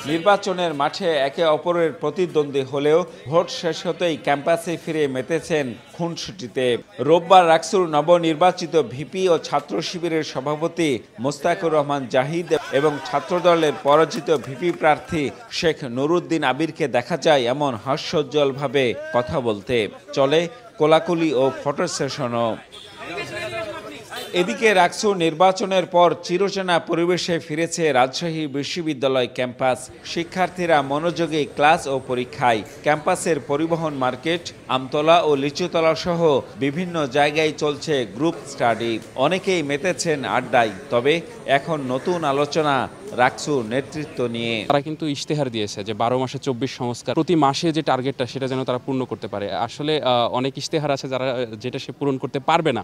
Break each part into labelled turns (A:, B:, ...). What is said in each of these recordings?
A: নির্বাচনের মাঠে একে অপরের প্রতিদ্বন্দ্বী হলেও ভোট শেষ হতেই ক্যাম্পাসে ফিরে মেতেছেন খুনসুটিতে। রোববার রাকসুর নবনির্বাচিত ভিপি ও ছাত্র শিবিরের সভাপতি মোস্তাকুর রহমান জাহিদ এবং ছাত্রদলের পরাজিত ভিপি প্রার্থী শেখ নুরুদ্দিন আবিরকে দেখা যায় এমন হাস্যোজ্জ্বলভাবে কথা বলতে। চলে কোলাকুলি ও ফটো সেশনও। এদিকে রাকসু নির্বাচনের পর চিরচেনা পরিবেশে ফিরেছে রাজশাহী বিশ্ববিদ্যালয় ক্যাম্পাস। শিক্ষার্থীরা মনোযোগী ক্লাস ও পরীক্ষায়। ক্যাম্পাসের পরিবহন মার্কেট, আমতলা ও লিচুতলা সহ বিভিন্ন জায়গায় চলছে গ্রুপ স্টাডি। অনেকেই মেতেছেন আড্ডায়। তবে এখন নতুন আলোচনা রাকসু নেতৃত্ব নিয়ে।
B: তারা কিন্তু ইশতেহার দিয়েছে যে 12 মাসে 24 সংস্কার, প্রতি মাসে যে টার্গেটটা সেটা যেন তারা পূর্ণ করতে পারে। আসলে অনেক ইশতেহার আছে যারা যেটা সে পূরণ করতে পারবে না,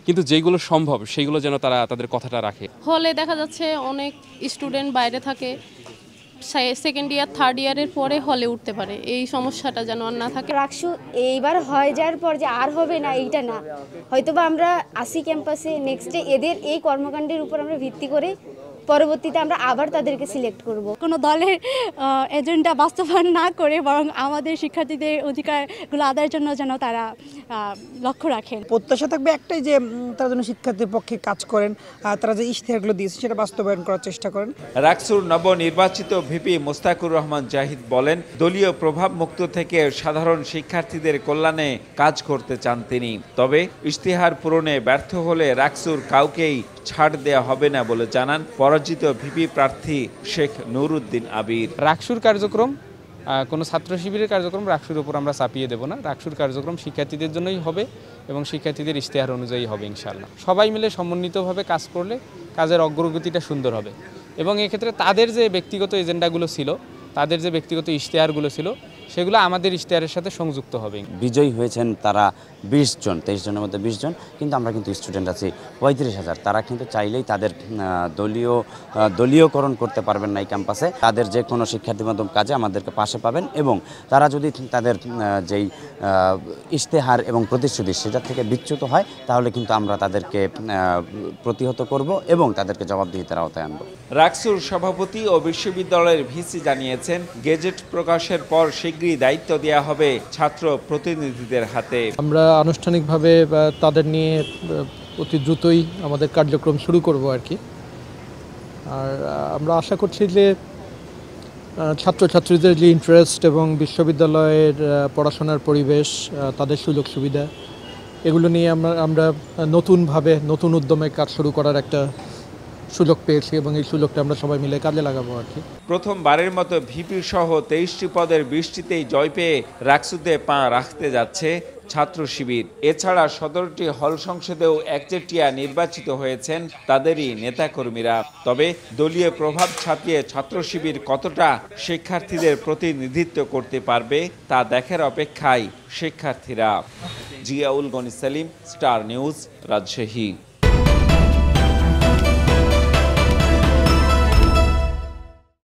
B: কিন্তু যেগুলো সম্ভব সেগুলো যেন তারা তাদের কথাটা রাখে।
C: হলে দেখা যাচ্ছে অনেক স্টুডেন্ট বাইরে থাকে, সেকেন্ড ইয়ার থার্ড ইয়ারের পরে হলে উঠতে পারে, এই সমস্যাটা যেন আর না থাকে।
D: রাকসু এইবার হয়ে যাওয়ার পর যে আর হবে না এইটা না, হয়তোবা আমরা আসি ক্যাম্পাসে নেক্সটে এদের এই কর্মকাণ্ডের উপর আমরা ভিত্তি করে পরবর্তীতে আমরা আবার তাদেরকে সিলেক্ট করব।
E: কোনো দলের এজেন্ডা বাস্তবায়ন না করে বরং আমাদের শিক্ষার্থীদের অধিকারগুলো আদায়ের জন্য যেন তারা লক্ষ্য রাখেন।
F: প্রত্যাশা থাকবে একটাই যে তারা যেন শিক্ষার্থীর পক্ষে কাজ করেন, তারা যে ইশতেহারগুলো দিয়েছে সেটা বাস্তবায়ন করার চেষ্টা করেন।
A: রাকসুর নবনির্বাচিত ভিপি মোস্তাকুর রহমান জাহিদ বলেন, দলীয় প্রভাব মুক্ত থেকে সাধারণ শিক্ষার্থীদের কল্যাণে কাজ করতে চান তিনি। তবে ইশতেহার পূরণে ব্যর্থ হলে রাকসুর কাউকেই ছাড় দেয়া হবে না বলে জানান পরাজিত ভিপি প্রার্থী শেখ নুরুদ্দিন আবির।
B: রাকসুর কার্যক্রম কোনো ছাত্র শিবিরের কার্যক্রম রাকসুর উপর আমরা চাপিয়ে দেব না। রাকসুর কার্যক্রম শিক্ষার্থীদের জন্যই হবে এবং শিক্ষার্থীদের ইশতেহার অনুযায়ী হবে ইনশাআল্লাহ। সবাই মিলে সমন্বিতভাবে কাজ করলে কাজের অগ্রগতিটা সুন্দর হবে এবং এক্ষেত্রে তাদের যে ব্যক্তিগত এজেন্ডাগুলো ছিল, তাদের যে ব্যক্তিগত ইশতেহারগুলো ছিল, সেগুলো আমাদের ইশতেহারের সাথে সংযুক্ত হবে।
G: বিজয়ী হয়েছেন তারা 20 জন, 23 জনের মধ্যে 20 জন, কিন্তু আমরা কিন্তু স্টুডেন্ট আছি 35,000। তারা কিন্তু চাইলেই তাদের দলীয়করণ করতে পারবেন না এই ক্যাম্পাসে। তাদের যে কোনো শিক্ষার্থী মাধ্যম কাজে আমাদেরকে পাশে পাবেন এবং তারা যদি তাদের যেই ইশতেহার এবং প্রতিশ্রুতি সেটা থেকে বিচ্যুত হয় তাহলে কিন্তু আমরা তাদেরকে প্রতিহত করব এবং তাদেরকে জবাবদিহিতার আওতায় আনব।
A: রাকসুর সভাপতি ও বিশ্ববিদ্যালয়ের ভিসি জানিয়েছেন, গেজেট প্রকাশের পর শীঘ্রই দায়িত্ব দেওয়া হবে ছাত্র প্রতিনিধিদের হাতে।
H: আমরা আনুষ্ঠানিকভাবে তাদের নিয়ে অতি দ্রুতই আমাদের কার্যক্রম শুরু করব আর কি। আর আমরা আশা করছি যে ছাত্রছাত্রীদের যে ইন্টারেস্ট এবং বিশ্ববিদ্যালয়ের পড়াশোনার পরিবেশ, তাদের সুযোগ সুবিধা, এগুলো নিয়ে আমরা নতুনভাবে নতুন উদ্যমে কাজ শুরু করার একটা সুযোগ পেয়েছি এবং এই সুযোগটা আমরা সবাই মিলে কাজে লাগাবো আর কি।
A: প্রথমবারের মতো ভিপি সহ 23টি পদের 20টিতেই জয় পেয়ে রাকসুতে পা রাখতে যাচ্ছে ছাত্র শিবির। এছাড়া 17টি হল সংসদেও একচেটিয়া নির্বাচিত হয়েছেন তাদেরই নেতাকর্মীরা। তবে দলীয় প্রভাব ছাপিয়ে ছাত্র শিবির কতটা শিক্ষার্থীদের প্রতিনিধিত্ব করতে পারবে তা দেখার অপেক্ষায় শিক্ষার্থীরা। Ziaul Gani Selim, Star News, Rajshahi.